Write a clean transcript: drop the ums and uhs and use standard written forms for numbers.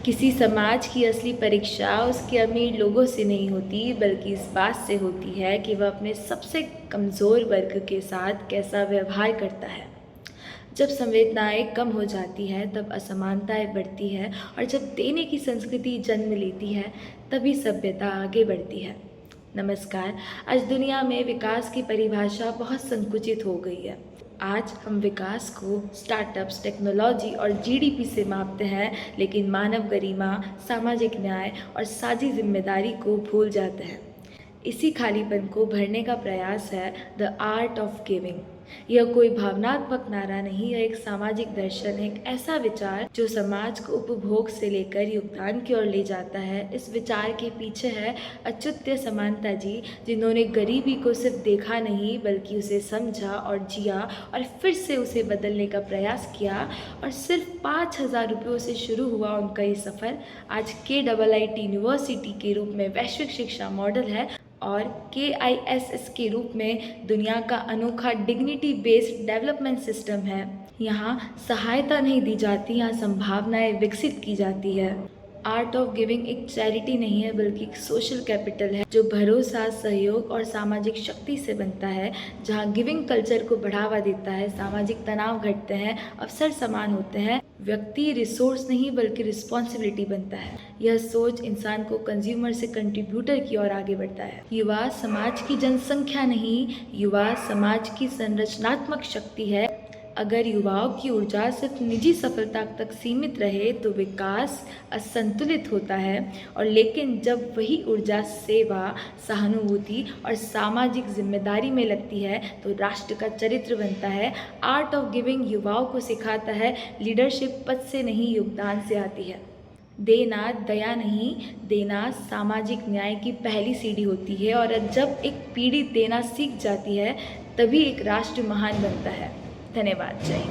किसी समाज की असली परीक्षा उसके अमीर लोगों से नहीं होती, बल्कि इस बात से होती है कि वह अपने सबसे कमज़ोर वर्ग के साथ कैसा व्यवहार करता है। जब संवेदनाएं कम हो जाती हैं, तब असमानताएं बढ़ती है, और जब देने की संस्कृति जन्म लेती है, तभी सभ्यता आगे बढ़ती है। नमस्कार। आज दुनिया में विकास की परिभाषा बहुत संकुचित हो गई है। आज हम विकास को स्टार्टअप्स, टेक्नोलॉजी और जीडीपी से मापते हैं, लेकिन मानव गरिमा, सामाजिक न्याय और साझी जिम्मेदारी को भूल जाते हैं। इसी खालीपन को भरने का प्रयास है द आर्ट ऑफ गिविंग। यह कोई भावनात्मक नारा नहीं, यह एक सामाजिक दर्शन है, एक ऐसा विचार जो समाज को उपभोग से लेकर योगदान की ओर ले जाता है। इस विचार के पीछे है अच्युत समानता जी, जिन्होंने गरीबी को सिर्फ देखा नहीं, बल्कि उसे समझा और जिया, और फिर से उसे बदलने का प्रयास किया। और सिर्फ 5,000 रुपयों से शुरू हुआ उनका ये सफ़र आज KIIT यूनिवर्सिटी के रूप में वैश्विक शिक्षा मॉडल है, और KISS के रूप में दुनिया का अनोखा डिग्निटी बेस्ड डेवलपमेंट सिस्टम है। यहाँ सहायता नहीं दी जाती, यहाँ संभावनाएं विकसित की जाती है। आर्ट ऑफ गिविंग एक चैरिटी नहीं है, बल्कि एक सोशल कैपिटल है जो भरोसा, सहयोग और सामाजिक शक्ति से बनता है। जहाँ गिविंग कल्चर को बढ़ावा देता है, सामाजिक तनाव घटते हैं, अवसर समान होते हैं, व्यक्ति रिसोर्स नहीं बल्कि रिस्पॉन्सिबिलिटी बनता है। यह सोच इंसान को कंज्यूमर से कंट्रीब्यूटर की ओर आगे बढ़ता है। युवा समाज की जनसंख्या नहीं, युवा समाज की संरचनात्मक शक्ति है। अगर युवाओं की ऊर्जा सिर्फ निजी सफलता तक सीमित रहे तो विकास असंतुलित होता है, और लेकिन जब वही ऊर्जा सेवा, सहानुभूति और सामाजिक जिम्मेदारी में लगती है तो राष्ट्र का चरित्र बनता है। आर्ट ऑफ गिविंग युवाओं को सिखाता है लीडरशिप पद से नहीं, योगदान से आती है। देना दया नहीं, देना सामाजिक न्याय की पहली सीढ़ी होती है, और जब एक पीढ़ी देना सीख जाती है, तभी एक राष्ट्र महान बनता है। धन्यवाद। जय हिंद।